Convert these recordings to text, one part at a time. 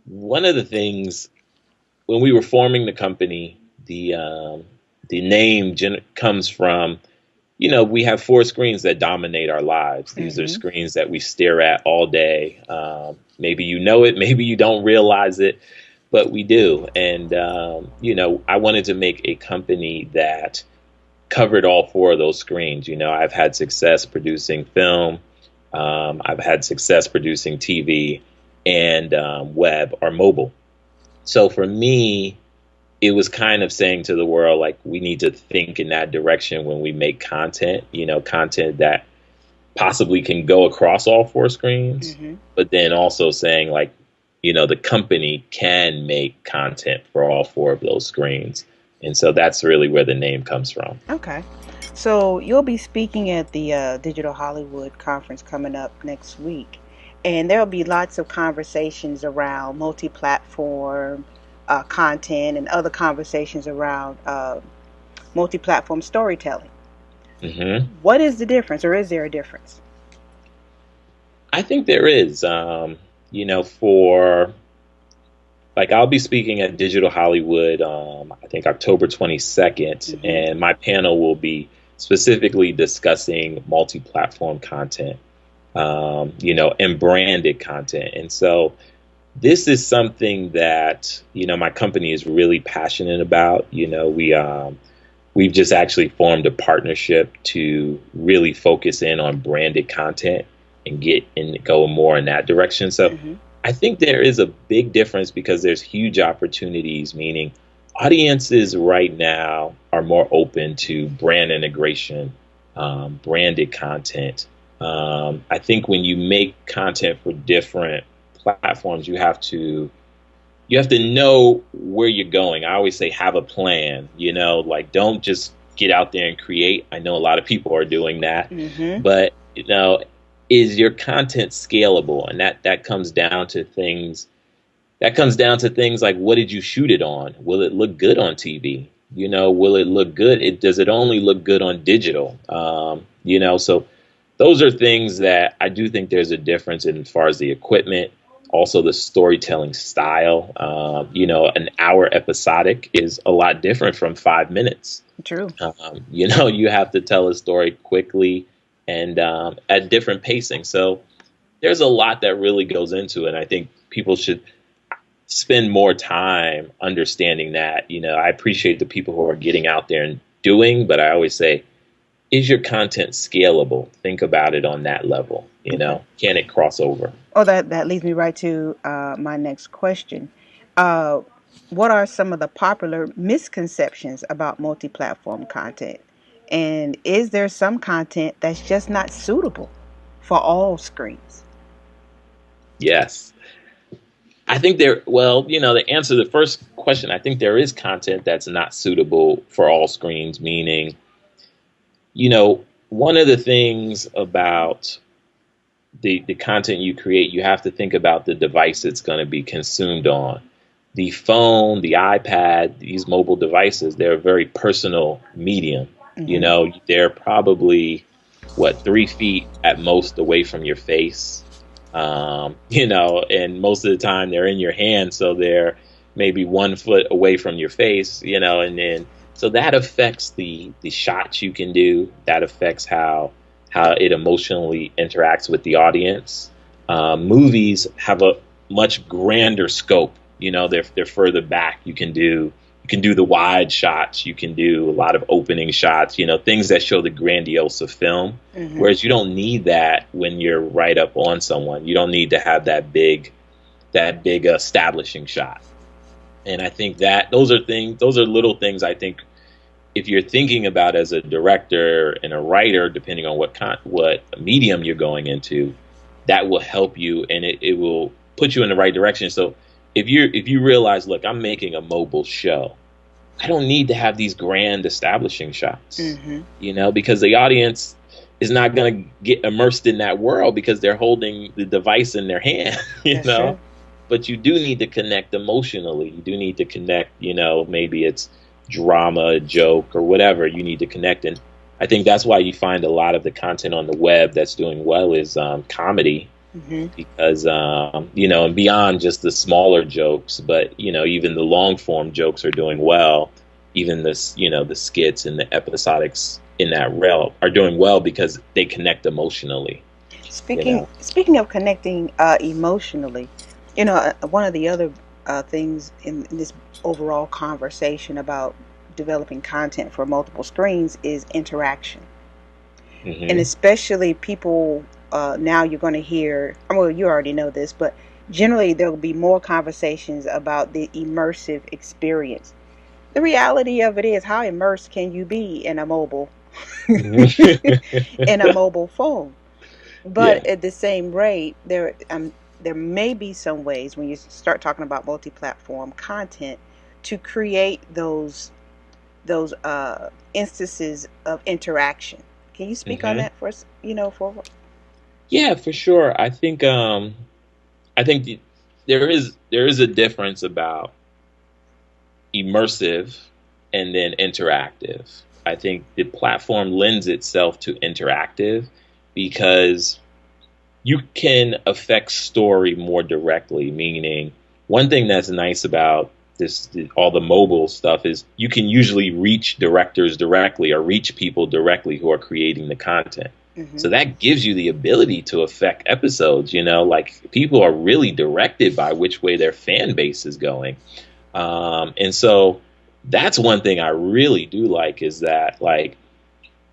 one of the things when we were forming the company, the name comes from, we have four screens that dominate our lives. These are Mm-hmm. screens that we stare at all day. Maybe you know it, maybe you don't realize it, but we do. And, I wanted to make a company that covered all four of those screens. I've had success producing film, I've had success producing TV and web or mobile. So for me, it was kind of saying to the world, like, we need to think in that direction when we make content, content that possibly can go across all four screens, Mm-hmm. but then also saying, like, the company can make content for all four of those screens. And so that's really where the name comes from. Okay. So you'll be speaking at the Digital Hollywood conference coming up next week, and there'll be lots of conversations around multi-platform content and other conversations around multi-platform storytelling. hmm What is the difference, or is there a difference? I think there is, for like I'll be speaking at Digital Hollywood, I think October 22nd, Mm-hmm. and my panel will be specifically discussing multi-platform content, and branded content. And so this is something that, my company is really passionate about. We've just actually formed a partnership to really focus in on branded content and get and go more in that direction. So Mm-hmm. I think there is a big difference because there's huge opportunities, meaning audiences right now are more open to brand integration, branded content. I think when you make content for different platforms, you have to know where you're going. I always say have a plan, like don't just get out there and create. I know a lot of people are doing that, Mm-hmm. but is your content scalable? And that comes down to things like, what did you shoot it on? Will it look good on TV? Will it look good? Does it only look good on digital? So those are things that I do think there's a difference in as far as the equipment, also the storytelling style. An hour episodic is a lot different from 5 minutes. True. You have to tell a story quickly and at different pacing. So there's a lot that really goes into it. And I think people should spend more time understanding that. I appreciate the people who are getting out there and doing, but I always say, is your content scalable? Think about it on that level. Okay. Can it cross over? Oh, that leads me right to my next question. Uh, what are some of the popular misconceptions about multi-platform content? And is there some content that's just not suitable for all screens? Yes. I think well, to answer the first question, I think there is content that's not suitable for all screens, meaning, one of the things about the content you create, you have to think about the device it's going to be consumed on. The phone, the iPad, these mobile devices, they're a very personal medium. Mm-hmm. They're probably, 3 feet at most away from your face. And most of the time they're in your hand, so they're maybe 1 foot away from your face, and then so that affects the shots you can do. That affects how it emotionally interacts with the audience. Movies have a much grander scope. They're further back. You can do the wide shots. You can do a lot of opening shots. Things that show the grandiose of film. Mm-hmm. Whereas you don't need that when you're right up on someone. You don't need to have that big establishing shot. And I think that those are little things. I think if you're thinking about as a director and a writer, depending on what medium you're going into, that will help you and it will put you in the right direction. So if you realize, look, I'm making a mobile show, I don't need to have these grand establishing shots, Mm-hmm. because the audience is not going to get immersed in that world because they're holding the device in their hand, That's true. But you do need to connect emotionally. You do need to connect, maybe it's drama, joke, or whatever you need to connect. And I think that's why you find a lot of the content on the web that's doing well is comedy. Hmm. because and beyond just the smaller jokes, but even the long form jokes are doing well. Even this, the skits and the episodics in that realm are doing well because they connect emotionally. You know. Speaking of connecting emotionally, one of the other things in this overall conversation about developing content for multiple screens is interaction, and Hmm. especially people. Now you're going to hear. Well, you already know this, but generally there will be more conversations about the immersive experience. The reality of it is, how immersed can you be in a mobile, in a mobile phone? Yeah. But at the same rate, there may be some ways when you start talking about multi-platform content to create those instances of interaction. Can you speak on Hmm. that for us? For Yeah, for sure. I think there is a difference about immersive and then interactive. I think the platform lends itself to interactive because you can affect story more directly. Meaning, one thing that's nice about this, all the mobile stuff, is you can usually reach directors directly or reach people directly who are creating the content. hmm So that gives you the ability to affect episodes. Like people are really directed by which way their fan base is going. And so that's one thing I really do like, is that, like,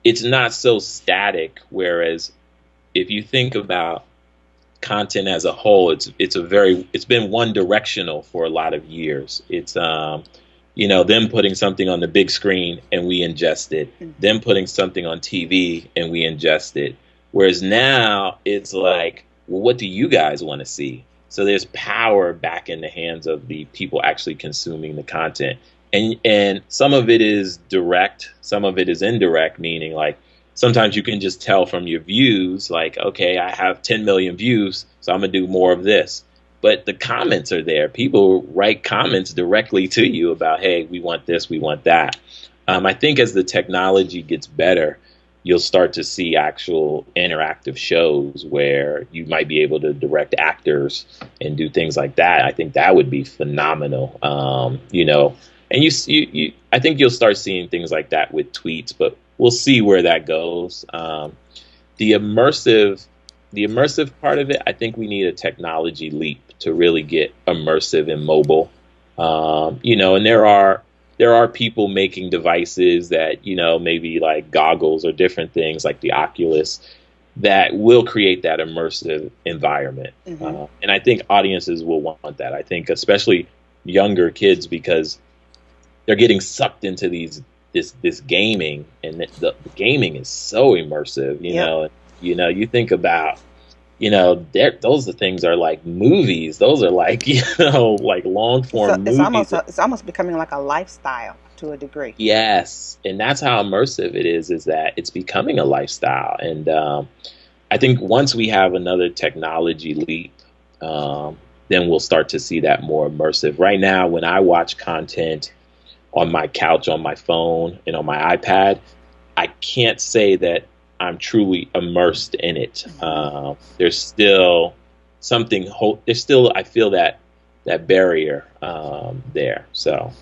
it's not so static. Whereas if you think about content as a whole, it's been one directional for a lot of years. It's them putting something on the big screen and we ingest it, hmm them putting something on TV and we ingest it. Whereas now it's like, well, what do you guys want to see? So there's power back in the hands of the people actually consuming the content. And some of it is direct, some of it is indirect, meaning, like, sometimes you can just tell from your views, like, okay, I have 10 million views, so I'm going to do more of this. But the comments are there. People write comments directly to you about, hey, we want this, we want that. I think as the technology gets better, you'll start to see actual interactive shows where you might be able to direct actors and do things like that. I think that would be phenomenal. And I think you'll start seeing things like that with tweets, but we'll see where that goes. The immersive, the immersive part of it, I think we need a technology leap to really get immersive and mobile. And there are people making devices that, maybe like goggles or different things like the Oculus, that will create that immersive environment. hmm And I think audiences will want that. I think especially younger kids, because they're getting sucked into this gaming, and the gaming is so immersive. Yep. You think about, those things are like movies. Those are like, like long form movies. It's almost becoming like a lifestyle to a degree. Yes, and that's how immersive it is that it's becoming a lifestyle. And I think once we have another technology leap, then we'll start to see that more immersive. Right now, when I watch content on my couch, on my phone, and on my iPad, I can't say that I'm truly immersed in it. hmm There's still something. There's still, I feel that barrier there. So.